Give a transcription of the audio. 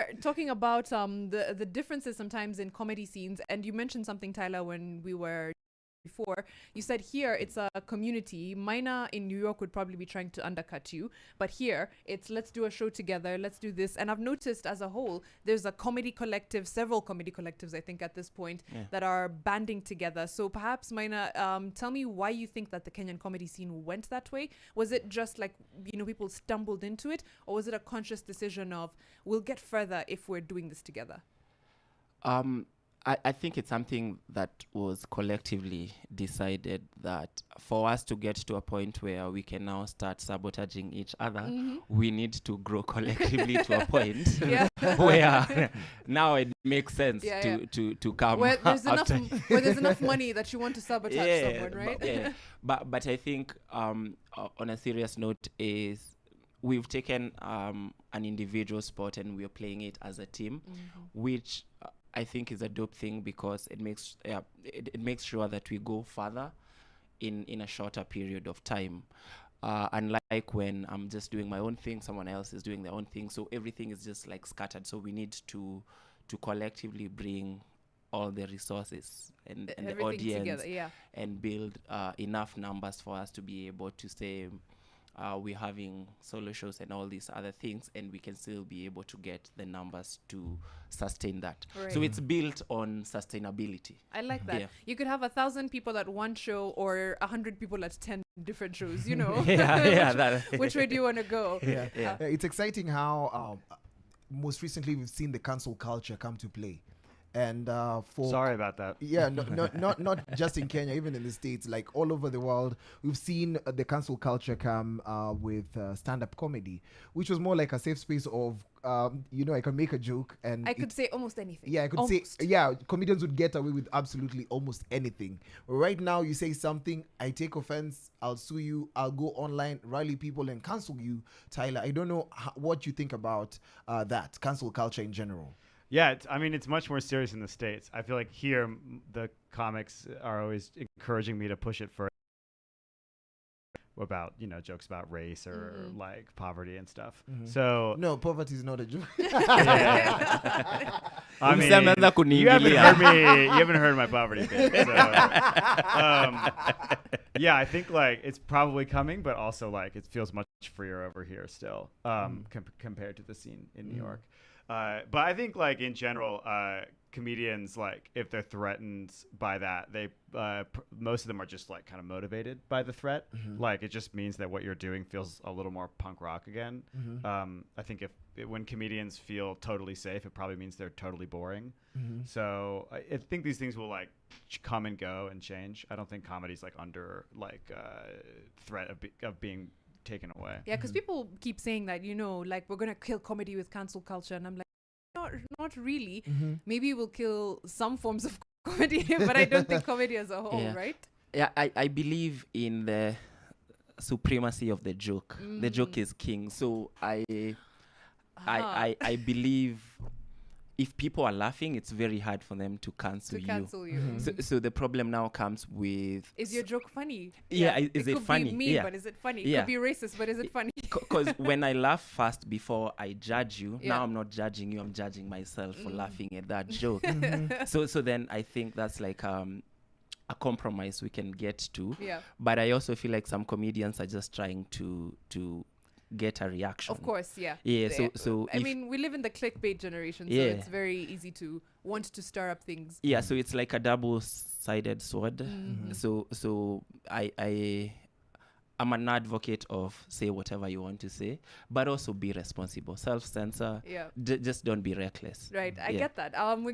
were talking about the differences sometimes in comedy scenes, and you mentioned something, Tyler, when we were before. You said here it's a community. Mina in New York would probably be trying to undercut you, but here it's let's do a show together, let's do this. And I've noticed as a whole there's a comedy collective, several comedy collectives I think at this point, that are banding together. So perhaps Mina, tell me why you think that the Kenyan comedy scene went that way. Was it just like, people stumbled into it, or was it a conscious decision of we'll get further if we're doing this together? I think it's something that was collectively decided, that for us to get to a point where we can now start sabotaging each other, we need to grow collectively to a point where now it makes sense to come where there's enough money that you want to sabotage someone, right? But I think on a serious note is we've taken an individual sport and we're playing it as a team, which I think is a dope thing, because it makes it makes sure that we go further in a shorter period of time. Unlike when I'm just doing my own thing, someone else is doing their own thing, so everything is just like scattered. So we need to collectively bring all the resources and the audience together, and build enough numbers for us to be able to say we're having solo shows and all these other things, and we can still be able to get the numbers to sustain that. Right. So it's built on sustainability. I like that. Yeah. You could have 1,000 people at one show or 100 people at 10 different shows, which way do you want to go? It's exciting how most recently we've seen the cancel culture come to play. And sorry about that. Yeah, not just in Kenya, even in the States, like all over the world, we've seen the cancel culture come with stand-up comedy, which was more like a safe space of, I can make a joke and I could say almost anything. Yeah, I could say, comedians would get away with absolutely almost anything. Right now, you say something, I take offense, I'll sue you, I'll go online, rally people and cancel you. Tyler, I don't know what you think about that, cancel culture in general. Yeah, it's much more serious in the States. I feel like here, the comics are always encouraging me to push it further about, jokes about race or like poverty and stuff. So no, poverty is not a joke. I mean, you haven't heard my poverty bit. So, I think like it's probably coming, but also like it feels much freer over here still, compared to the scene in New York. But I think, like, in general, comedians, like, if they're threatened by that, they most of them are just, like, kind of motivated by the threat. Like, it just means that what you're doing feels a little more punk rock again. I think when comedians feel totally safe, it probably means they're totally boring. So I think these things will, like, come and go and change. I don't think comedy's, like, under, like, threat of being taken away. Yeah, because people keep saying that, like we're gonna kill comedy with cancel culture, and I'm like, not really. Maybe we'll kill some forms of comedy, but I don't think comedy as a whole, right? Yeah, I believe in the supremacy of the joke. The joke is king. So I believe if people are laughing, it's very hard for them to cancel you. So the problem now comes with... Is your joke funny? Yeah, is it funny? It could be mean, but is it funny? It could be racist, but is it funny? Because when I laugh first before I judge you, now I'm not judging you, I'm judging myself for laughing at that joke. So then I think that's like a compromise we can get to. But I also feel like some comedians are just trying to get a reaction. Of course, yeah. So I mean, we live in the clickbait generation, so it's very easy to want to stir up things. Yeah, so it's like a double-sided sword. So I'm an advocate of say whatever you want to say, but also be responsible, self-censor. Just don't be reckless. Right, I get that. We're